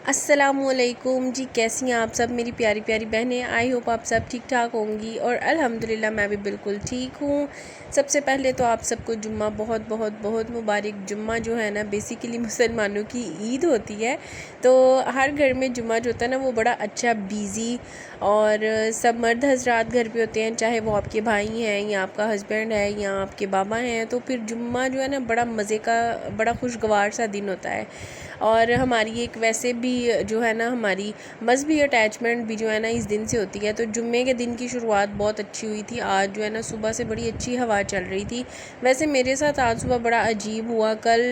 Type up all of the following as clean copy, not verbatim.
अस्सलामुअलैकुम जी, कैसी हैं आप सब मेरी प्यारी प्यारी बहनें। आई होप आप सब ठीक ठाक होंगी और अल्हम्दुलिल्लाह मैं भी बिल्कुल ठीक हूँ। सबसे पहले तो आप सबको जुम्मा बहुत बहुत बहुत मुबारक। जुम्मा जो है ना बेसिकली मुसलमानों की ईद होती है, तो हर घर में जुम्मा जो होता है ना वो बड़ा अच्छा बिज़ी और सब मर्द हजरात घर पे होते हैं, चाहे वो आपके भाई हैं या आपका हस्बैंड है या आपके बाबा हैं। तो फिर जुम्मा जो है ना बड़ा मज़े का, बड़ा खुशगवार सा दिन होता है। और हमारी एक वैसे भी जो है ना हमारी मजहबी अटैचमेंट भी जो है ना इस दिन से होती है। तो जुम्मे के दिन की शुरुआत बहुत अच्छी हुई थी। आज जो है ना सुबह से बड़ी अच्छी हवा चल रही थी। वैसे मेरे साथ आज सुबह बड़ा अजीब हुआ। कल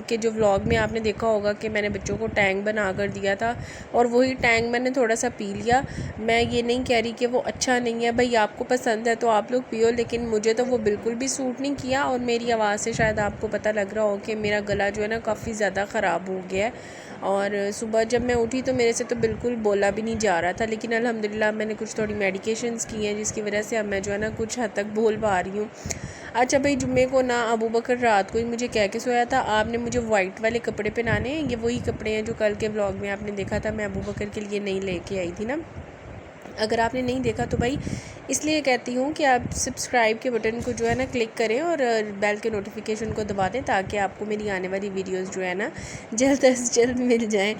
के जो व्लॉग में आपने देखा होगा कि मैंने बच्चों को टैंक बना कर दिया था और वही टैंक मैंने थोड़ा सा पी लिया। मैं ये नहीं कह रही कि वो अच्छा नहीं है, भाई आपको पसंद है तो आप लोग पियो, लेकिन मुझे तो वो बिल्कुल भी सूट नहीं किया। और मेरी आवाज़ से शायद आपको पता लग रहा हो कि मेरा गला जो है ना काफ़ी ज़्यादा ख़राब हो गया है। और सुबह जब मैं उठी तो मेरे से तो बिल्कुल बोला भी नहीं जा रहा था, लेकिन अल्हम्दुलिल्लाह मैंने कुछ थोड़ी मेडिकेशंस की हैं जिसकी वजह से अब मैं जो है ना कुछ हद तक बोल पा रही हूँ। अच्छा भाई, जुम्मे को ना अबू बकर रात को ही मुझे कह के सोया था आपने मुझे वाइट वाले कपड़े पहनाने हैं। ये वही कपड़े हैं जो कल के व्लॉग में आपने देखा था मैं अबू बकर के लिए नहीं लेके आई थी ना। अगर आपने नहीं देखा तो भाई इसलिए कहती हूँ कि आप सब्सक्राइब के बटन को जो है ना क्लिक करें और बेल के नोटिफिकेशन को दबा दें ताकि आपको मेरी आने वाली वीडियोस जो है ना जल्द से जल्द मिल जाएं।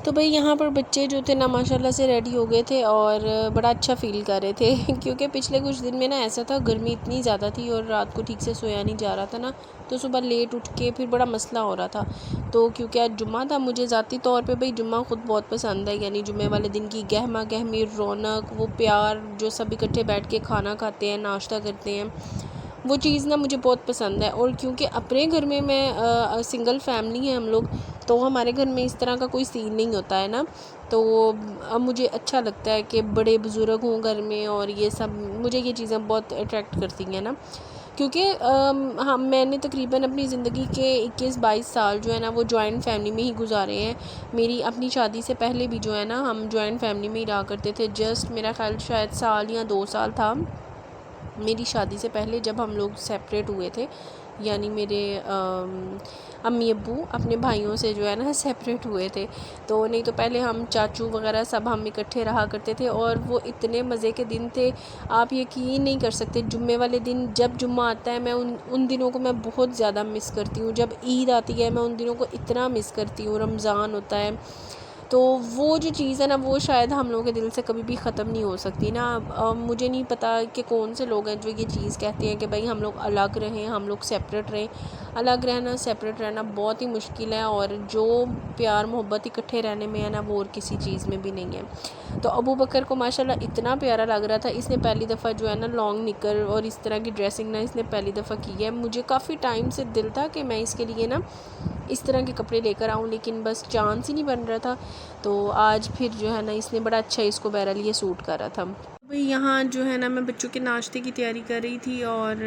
तो भाई यहाँ पर बच्चे जो थे ना माशाल्लाह से रेडी हो गए थे और बड़ा अच्छा फ़ील कर रहे थे क्योंकि पिछले कुछ दिन में ना ऐसा था, गर्मी इतनी ज़्यादा थी और रात को ठीक से सोया नहीं जा रहा था ना, तो सुबह लेट उठ के फिर बड़ा मसला हो रहा था। तो क्योंकि आज जुम्मा था, मुझे ज़ाती तौर पे भाई जुम्मा ख़ुद बहुत पसंद है, यानी जुम्मे वाले दिन की गहमा गहमी रौनक, वो प्यार जो सब इकट्ठे बैठ के खाना खाते हैं, नाश्ता करते हैं, वो चीज़ ना मुझे बहुत पसंद है। और क्योंकि अपने घर में मैं सिंगल फैमिली है हम लोग, तो हमारे घर में इस तरह का कोई सीन नहीं होता है ना। तो अब मुझे अच्छा लगता है कि बड़े बुज़ुर्ग हों घर में और ये सब, मुझे ये चीज़ें बहुत अट्रैक्ट करती हैं ना। क्योंकि हम मैंने तकरीबन अपनी ज़िंदगी के 21-22 साल जो है ना वो जॉइंट फैमिली में ही गुजारे हैं। मेरी अपनी शादी से पहले भी जो है ना हम जॉइंट फैमिली में ही रहा करते थे। जस्ट मेरा ख्याल शायद साल या 2 साल था मेरी शादी से पहले जब हम लोग सेपरेट हुए थे, यानी मेरे अम्मी अब्बू अपने भाइयों से जो है ना सेपरेट हुए थे। तो नहीं तो पहले हम चाचू वगैरह सब हम इकट्ठे रहा करते थे और वो इतने मज़े के दिन थे, आप यकीन नहीं कर सकते। जुम्मे वाले दिन जब जुम्मा आता है मैं उन दिनों को मैं बहुत ज़्यादा मिस करती हूँ। जब ईद आती है मैं उन दिनों को इतना मिस करती हूँ। रमज़ान होता है तो वो जो चीज़ है ना वो शायद हम लोगों के दिल से कभी भी ख़त्म नहीं हो सकती ना। मुझे नहीं पता कि कौन से लोग हैं जो ये चीज़ कहते हैं कि भाई हम लोग अलग रहें, हम लोग सेपरेट रहें। अलग रहना, सेपरेट रहना बहुत ही मुश्किल है और जो प्यार मोहब्बत इकट्ठे रहने में है ना वो और किसी चीज़ में भी नहीं है। तो अबू बकर को माशाल्लाह इतना प्यारा लग रहा था। इसने पहली दफ़ा जो है ना लॉन्ग निकर और इस तरह की ड्रेसिंग ना इसने पहली दफ़ा की है। मुझे काफ़ी टाइम से दिल था कि मैं इसके लिए ना इस तरह के कपड़े लेकर आऊँ, लेकिन बस चांस ही नहीं बन रहा था। तो आज फिर जो है ना इसने बड़ा अच्छा इसको बहरहाल ये सूट करा था। भाई यहाँ जो है ना मैं बच्चों के नाश्ते की तैयारी कर रही थी और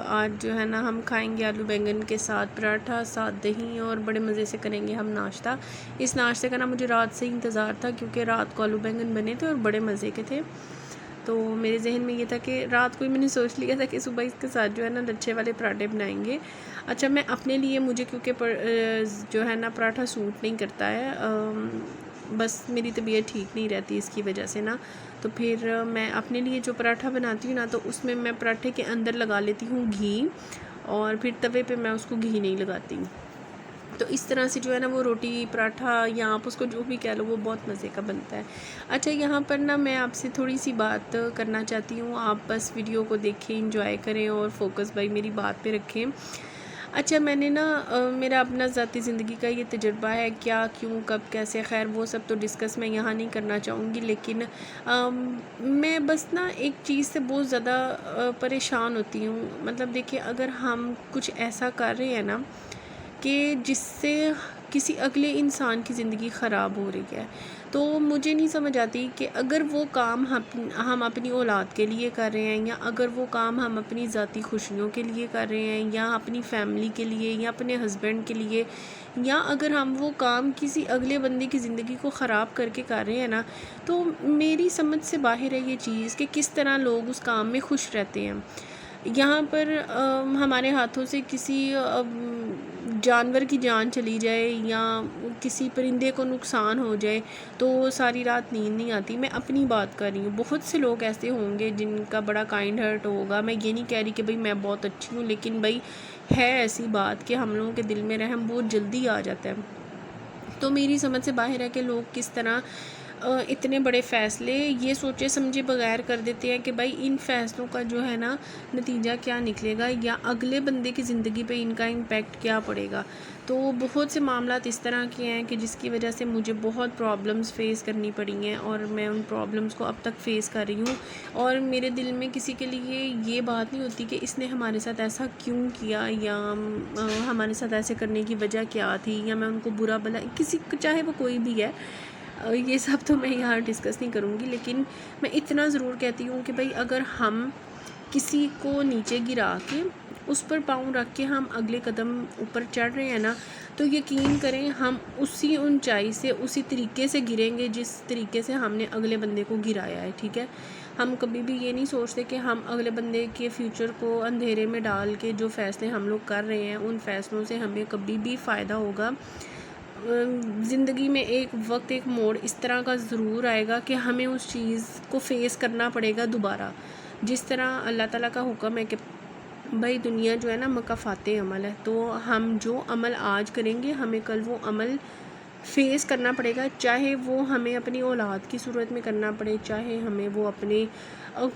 आज जो है ना हम खाएंगे आलू बैंगन के साथ पराठा, साथ दही, और बड़े मज़े से करेंगे हम नाश्ता। इस नाश्ते का ना मुझे रात से ही इंतज़ार था क्योंकि रात को आलू बैंगन बने थे और बड़े मज़े के थे। तो मेरे जहन में ये था कि रात को ही मैंने सोच लिया था कि सुबह इसके साथ जो है ना लच्छे वाले पराठे बनाएंगे। अच्छा, मैं अपने लिए, मुझे क्योंकि जो है ना पराठा सूट नहीं करता है, बस मेरी तबीयत ठीक नहीं रहती इसकी वजह से ना, तो फिर मैं अपने लिए जो पराठा बनाती हूँ ना तो उसमें मैं पराठे के अंदर लगा लेती हूँ घी और फिर तवे पे मैं उसको घी नहीं लगाती। तो इस तरह से जो है ना वो रोटी पराठा या आप उसको जो भी कह लो वो बहुत मज़े का बनता है। अच्छा, यहाँ पर ना मैं आपसे थोड़ी सी बात करना चाहती हूँ, आप बस वीडियो को देखें, एंजॉय करें और फोकस भाई मेरी बात पे रखें। अच्छा, मैंने ना मेरा अपना ज़ाती ज़िंदगी का ये तजुर्बा है, क्या क्यों कब कैसे, खैर वो सब तो डिस्कस मैं यहाँ नहीं करना चाहूँगी, लेकिन मैं बस ना एक चीज़ से बहुत ज़्यादा परेशान होती हूँ। मतलब देखिए, अगर हम कुछ ऐसा कर रहे हैं ना कि जिससे किसी अगले इंसान की ज़िंदगी ख़राब हो रही है, तो मुझे नहीं समझ आती कि अगर वो काम हम अपनी औलाद के लिए कर रहे हैं, या अगर वो काम हम अपनी ज़ाती खुशियों के लिए कर रहे हैं, या अपनी फ़ैमिली के लिए, या अपने हस्बैंड के लिए, या अगर हम वो काम किसी अगले बंदे की ज़िंदगी को ख़राब करके कर रहे हैं ना, तो मेरी समझ से बाहर है ये चीज़ कि किस तरह लोग उस काम में खुश रहते हैं। यहाँ पर हमारे हाथों से किसी जानवर की जान चली जाए या किसी परिंदे को नुकसान हो जाए तो सारी रात नींद नहीं आती। मैं अपनी बात कर रही हूँ, बहुत से लोग ऐसे होंगे जिनका बड़ा काइंड हार्ट होगा। मैं ये नहीं कह रही कि भाई मैं बहुत अच्छी हूँ, लेकिन भाई है ऐसी बात कि हम लोगों के दिल में रहम बहुत जल्दी आ जाता है। तो मेरी समझ से बाहर है कि लोग किस तरह इतने बड़े फ़ैसले ये सोचे समझे बगैर कर देते हैं कि भाई इन फ़ैसलों का जो है ना नतीजा क्या निकलेगा या अगले बंदे की ज़िंदगी पे इनका इम्पेक्ट क्या पड़ेगा। तो बहुत से मामलात इस तरह के हैं कि जिसकी वजह से मुझे बहुत प्रॉब्लम्स फ़ेस करनी पड़ी हैं और मैं उन प्रॉब्लम्स को अब तक फ़ेस कर रही हूँ। और मेरे दिल में किसी के लिए ये बात नहीं होती कि इसने हमारे साथ ऐसा क्यों किया या हमारे साथ ऐसे करने की वजह क्या थी या मैं उनको बुरा भला किसी चाहे वो कोई भी है, ये सब तो मैं यहाँ डिस्कस नहीं करूँगी। लेकिन मैं इतना ज़रूर कहती हूँ कि भाई अगर हम किसी को नीचे गिरा के उस पर पाँव रख के हम अगले कदम ऊपर चढ़ रहे हैं ना, तो यकीन करें हम उसी ऊंचाई से उसी तरीके से गिरेंगे जिस तरीके से हमने अगले बंदे को गिराया है। ठीक है, हम कभी भी ये नहीं सोचते कि हम अगले बंदे के फ्यूचर को अंधेरे में डाल के जो फ़ैसले हम लोग कर रहे हैं उन फ़ैसलों से हमें कभी भी फ़ायदा होगा। ज़िंदगी में एक वक्त एक मोड़ इस तरह का ज़रूर आएगा कि हमें उस चीज़ को फ़ेस करना पड़ेगा दोबारा। जिस तरह अल्लाह ताला का हुक्म है कि भाई दुनिया जो है ना मकाफ़ाते अमल है, तो हम जो अमल आज करेंगे हमें कल वो अमल फ़ेस करना पड़ेगा, चाहे वो हमें अपनी औलाद की सूरत में करना पड़े, चाहे हमें वो अपने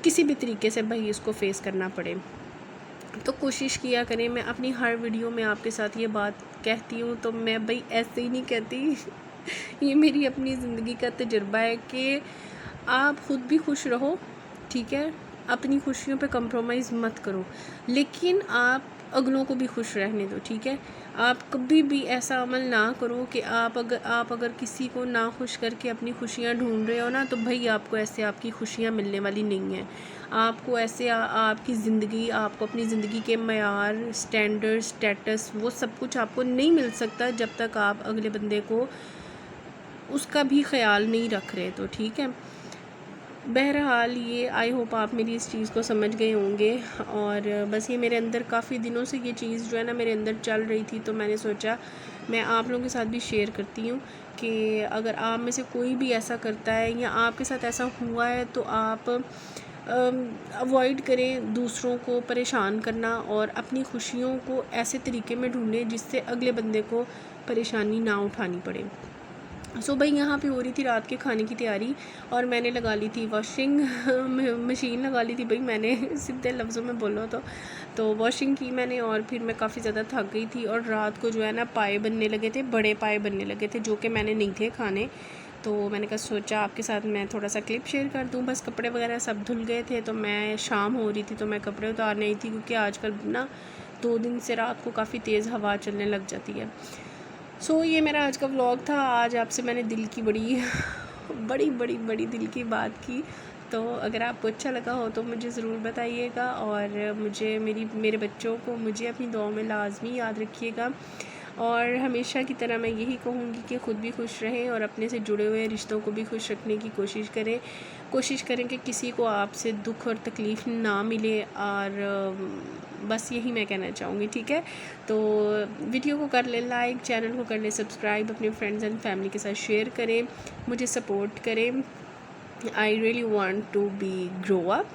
किसी भी तरीके से भाई इसको फ़ेस करना पड़े। तो कोशिश किया करें, मैं अपनी हर वीडियो में आपके साथ ये बात कहती हूँ तो मैं भाई ऐसे ही नहीं कहती ये मेरी अपनी ज़िंदगी का तजुर्बा है कि आप ख़ुद भी खुश रहो। ठीक है, अपनी खुशियों पे कंप्रोमाइज़ मत करो, लेकिन आप अगलों को भी खुश रहने दो। ठीक है, आप कभी भी ऐसा अमल ना करो कि आप अगर किसी को ना खुश करके अपनी खुशियाँ ढूंढ रहे हो ना, तो भाई आपको ऐसे आपकी खुशियाँ मिलने वाली नहीं हैं। आपको ऐसे आपकी ज़िंदगी, आपको अपनी ज़िंदगी के मयार, स्टैंडर्ड, स्टेटस, वो सब कुछ आपको नहीं मिल सकता जब तक आप अगले बंदे को उसका भी ख्याल नहीं रख रहे। तो ठीक है, बहरहाल ये आई होप आप मेरी इस चीज़ को समझ गए होंगे। और बस ये मेरे अंदर काफ़ी दिनों से ये चीज़ जो है ना मेरे अंदर चल रही थी, तो मैंने सोचा मैं आप लोगों के साथ भी शेयर करती हूँ कि अगर आप में से कोई भी ऐसा करता है या आपके साथ ऐसा हुआ है तो आप अवॉइड करें दूसरों को परेशान करना और अपनी खुशियों को ऐसे तरीके में ढूंढें जिससे अगले बंदे को परेशानी ना उठानी पड़े। सो भाई यहाँ पे हो रही थी रात के खाने की तैयारी और मैंने लगा ली थी वॉशिंग मशीन लगा ली थी भाई मैंने सीधे लफ्ज़ों में बोलो तो वॉशिंग की मैंने और फिर मैं काफ़ी ज़्यादा थक गई थी और रात को जो है ना पाए बनने लगे थे, बड़े पाए बनने लगे थे जो कि मैंने नहीं थे खाने। तो मैंने कहा सोचा आपके साथ मैं थोड़ा सा क्लिप शेयर कर दूं। बस कपड़े वगैरह सब धुल गए थे तो मैं शाम हो रही थी तो मैं कपड़े उतार नहीं थी, क्योंकि आजकल ना 2 दिन से रात को काफ़ी तेज़ हवा चलने लग जाती है। सो ये मेरा आज का व्लॉग था। आज आपसे मैंने दिल की बड़ी दिल की बात की। तो अगर आपको अच्छा लगा हो तो मुझे ज़रूर बताइएगा और मेरे बच्चों को मुझे अपनी दुआओं में लाजमी याद रखिएगा। और हमेशा की तरह मैं यही कहूँगी कि ख़ुद भी खुश रहें और अपने से जुड़े हुए रिश्तों को भी खुश रखने की कोशिश करें कि किसी को आपसे दुख और तकलीफ़ ना मिले। और बस यही मैं कहना चाहूँगी। ठीक है, तो वीडियो को कर लें लाइक, चैनल को कर लें सब्सक्राइब, अपने फ्रेंड्स एंड फैमिली के साथ शेयर करें, मुझे सपोर्ट करें। I really want to be grow up.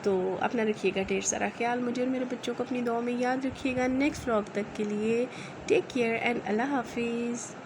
तो अपना रखिएगा ढेर सारा ख्याल, मुझे और मेरे बच्चों को अपनी दुआ में याद रखिएगा। नेक्स्ट व्लॉग तक के लिए टेक केयर एंड अल्लाह हाफिज़।